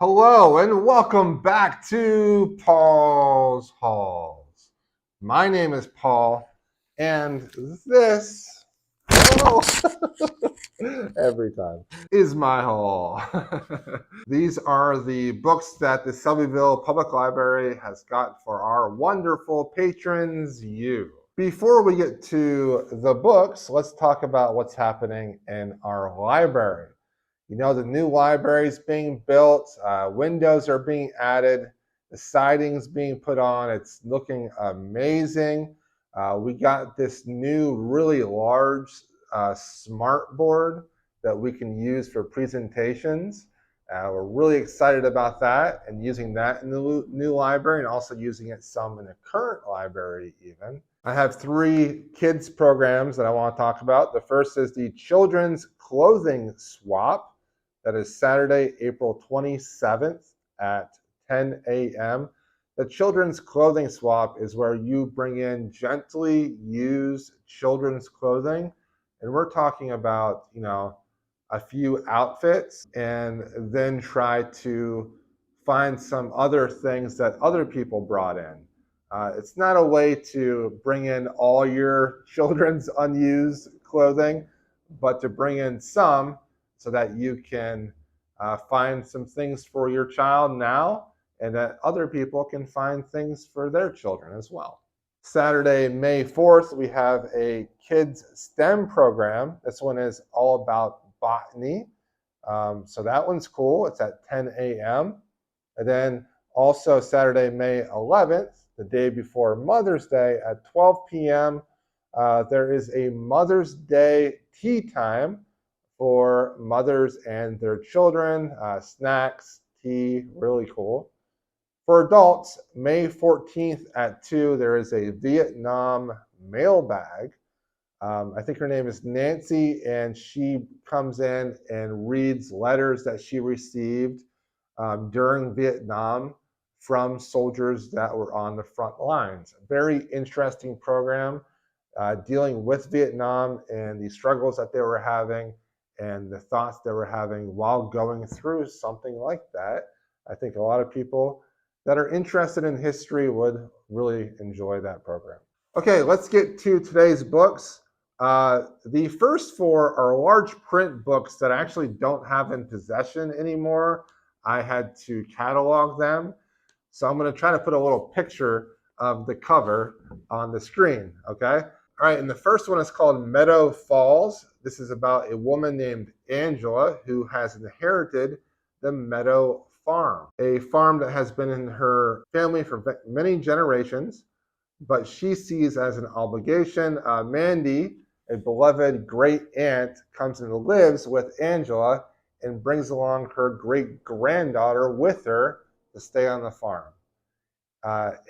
Hello and welcome back to Paul's Halls. My name is Paul, and this, oh, every time, is my hall. These are the books that the Selbyville Public Library has got for our wonderful patrons, you. Before we get to the books, let's talk about what's happening in our library. You know, the new library is being built, windows are being added, the siding's being put on. It's looking amazing. We got this new, really large smart board that we can use for presentations. We're really excited about that and using that in the new library and also using it some in the current library even. I have 3 kids programs that I want to talk about. The first is the Children's Clothing Swap. That is Saturday, April 27th at 10 a.m. The Children's Clothing Swap is where you bring in gently used children's clothing. And we're talking about, a few outfits and then try to find some other things that other people brought in. It's not a way to bring in all your children's unused clothing, but to bring in some so that you can find some things for your child now and that other people can find things for their children as well. Saturday, May 4th, we have a kids STEM program. This one is all about botany. So that one's cool. It's at 10 a.m. And then also Saturday, May 11th, the day before Mother's Day at 12 p.m., there is a Mother's Day tea time for mothers and their children, snacks, tea, really cool. For adults, May 14th at 2, there is a Vietnam mailbag. I think her name is Nancy, and she comes in and reads letters that she received during Vietnam from soldiers that were on the front lines. A very interesting program dealing with Vietnam and the struggles that they were having and the thoughts they were having while going through something like that. I think a lot of people that are interested in history would really enjoy that program. Okay, let's get to today's books. The first 4 are large print books that I actually don't have in possession anymore. I had to catalog them. So I'm going to try to put a little picture of the cover on the screen, okay? All right, and the first one is called Meadow Falls. This is about a woman named Angela who has inherited the Meadow Farm, a farm that has been in her family for many generations, but she sees as an obligation. Mandy, a beloved great aunt, comes and lives with Angela and brings along her great granddaughter with her to stay on the farm.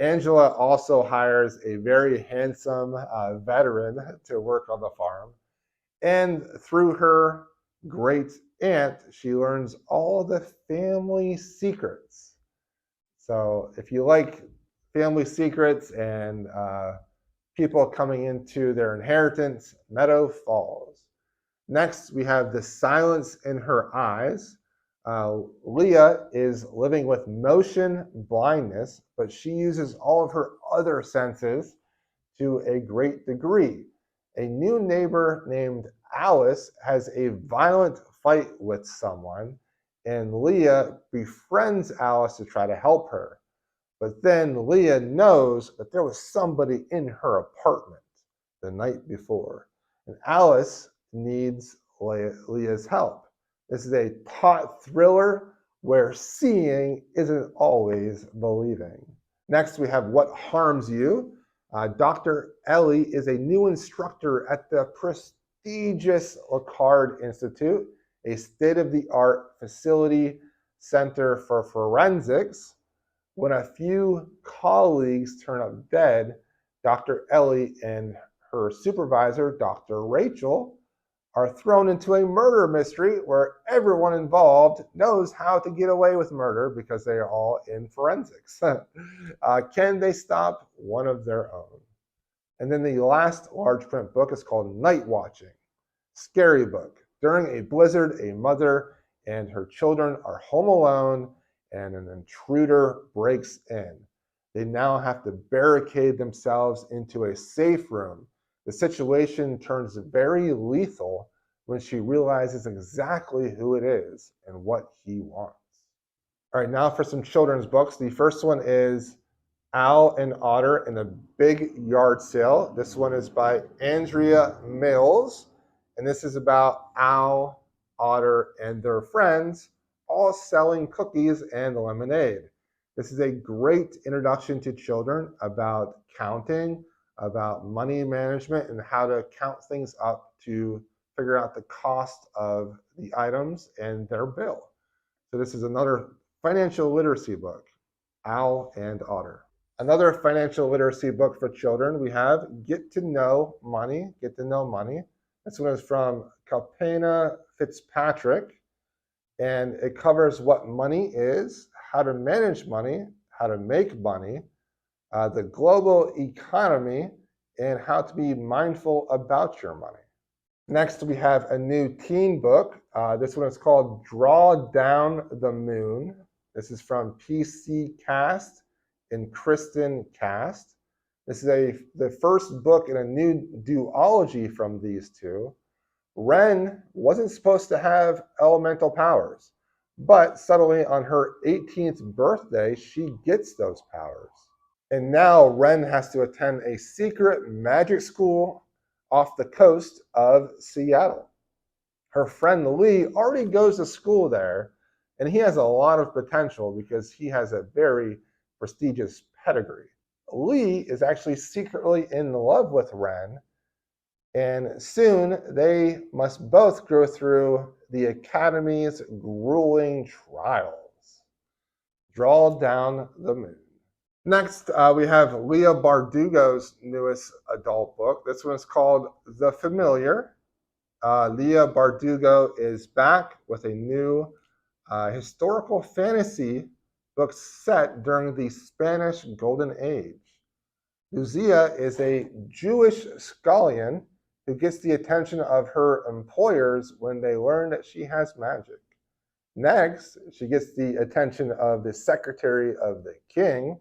Angela also hires a very handsome veteran to work on the farm. And through her great aunt, she learns all the family secrets. So if you like family secrets and people coming into their inheritance, Meadow Falls. Next, we have The Silence in Her Eyes. Leah is living with motion blindness, but she uses all of her other senses to a great degree. A new neighbor named Alice has a violent fight with someone, and Leah befriends Alice to try to help her. But then Leah knows that there was somebody in her apartment the night before, and Alice needs Leah's help. This is a taut thriller where seeing isn't always believing. Next, we have What Harms You. Dr. Ellie is a new instructor at the prestigious Lacard Institute, a state-of-the-art facility center for forensics. When a few colleagues turn up dead, Dr. Ellie and her supervisor, Dr. Rachel, are thrown into a murder mystery where everyone involved knows how to get away with murder because they are all in forensics. Can they stop one of their own? And then the last large print book is called Night Watching. Scary book. During a blizzard, a mother and her children are home alone, and an intruder breaks in. They now have to barricade themselves into a safe room. The situation turns very lethal when she realizes exactly who it is and what he wants. All right, now for some children's books. The first one is Owl and Otter in a Big Yard Sale. This one is by Andrea Mills, and this is about Owl, Otter, and their friends all selling cookies and lemonade. This is a great introduction to children about counting, about money management, and how to count things up to figure out the cost of the items and their bill. So this is another financial literacy book, Owl and Otter. Another financial literacy book for children, we have Get to Know Money. Get to Know Money. This one is from Kalpana Fitzpatrick, and it covers what money is, how to manage money, how to make money, the global economy, and how to be mindful about your money. Next, we have a new teen book. This one is called Draw Down the Moon. This is from PC Cast and Kristen Cast. This is the first book in a new duology from these two. Ren wasn't supposed to have elemental powers, but suddenly on her 18th birthday, she gets those powers. And now Ren has to attend a secret magic school off the coast of Seattle. Her friend Lee already goes to school there, and he has a lot of potential because he has a very prestigious pedigree. Lee is actually secretly in love with Ren, and soon they must both go through the Academy's grueling trials. Draw Down the Moon. Next, we have Leah Bardugo's newest adult book. This one is called The Familiar. Leah Bardugo is back with a new historical fantasy book set during the Spanish Golden Age. Lucia is a Jewish scullion who gets the attention of her employers when they learn that she has magic. Next, she gets the attention of the secretary of the king,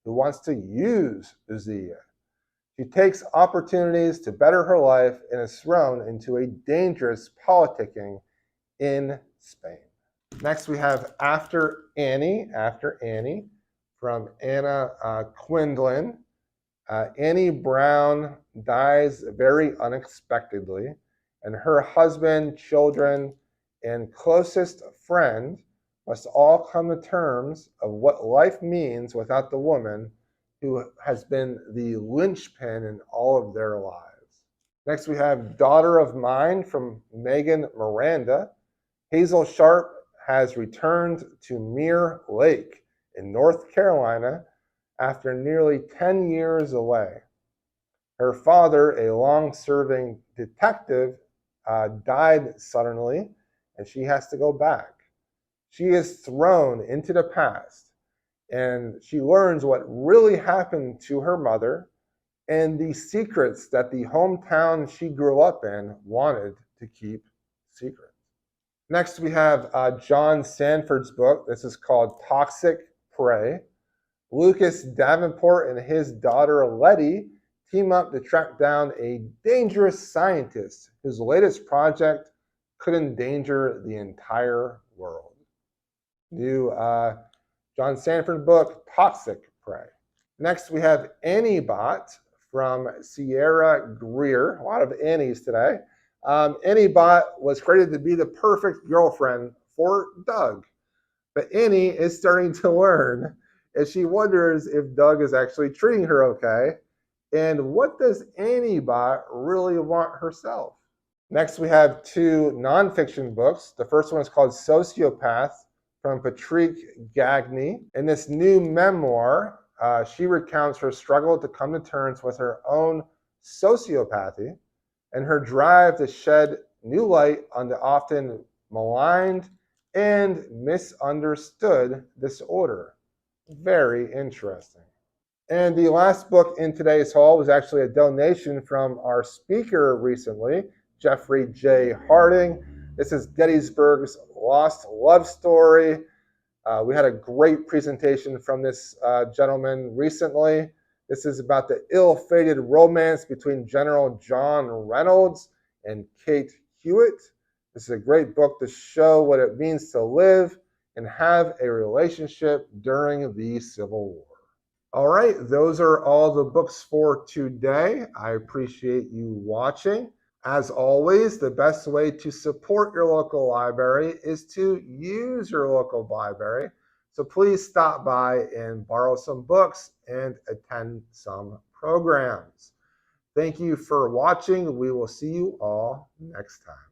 who wants to use Lucia. She takes opportunities to better her life and is thrown into a dangerous politicking in Spain. Next, we have After Annie from Anna Quindlen. Annie Brown dies very unexpectedly, and her husband, children, and closest friend must all come to terms of what life means without the woman who has been the linchpin in all of their lives. Next, we have Daughter of Mine from Megan Miranda. Hazel Sharp has returned to Mirror Lake in North Carolina after nearly 10 years away. Her father, a long-serving detective, died suddenly, and she has to go back. She is thrown into the past, and she learns what really happened to her mother and the secrets that the hometown she grew up in wanted to keep secret. Next, we have John Sanford's book. This is called Toxic Prey. Lucas Davenport and his daughter Letty team up to track down a dangerous scientist whose latest project could endanger the entire world. New John Sanford book, Toxic Prey. Next, we have Annie-Bot from Sierra Greer. A lot of Annies today. Annie-Bot was created to be the perfect girlfriend for Doug. But Annie is starting to learn, and she wonders if Doug is actually treating her okay. And what does Annie-Bot really want herself? Next, we have two nonfiction books. The first one is called Sociopath from Patrick Gagne. In this new memoir, she recounts her struggle to come to terms with her own sociopathy and her drive to shed new light on the often maligned and misunderstood disorder. Very interesting. And the last book in today's haul was actually a donation from our speaker recently, Jeffrey J. Harding. This is Gettysburg's Lost Love Story. We had a great presentation from this gentleman recently. This is about the ill-fated romance between General John Reynolds and Kate Hewitt. This is a great book to show what it means to live and have a relationship during the Civil War. All right, those are all the books for today. I appreciate you watching. As always, the best way to support your local library is to use your local library. So please stop by and borrow some books and attend some programs. Thank you for watching. We will see you all next time.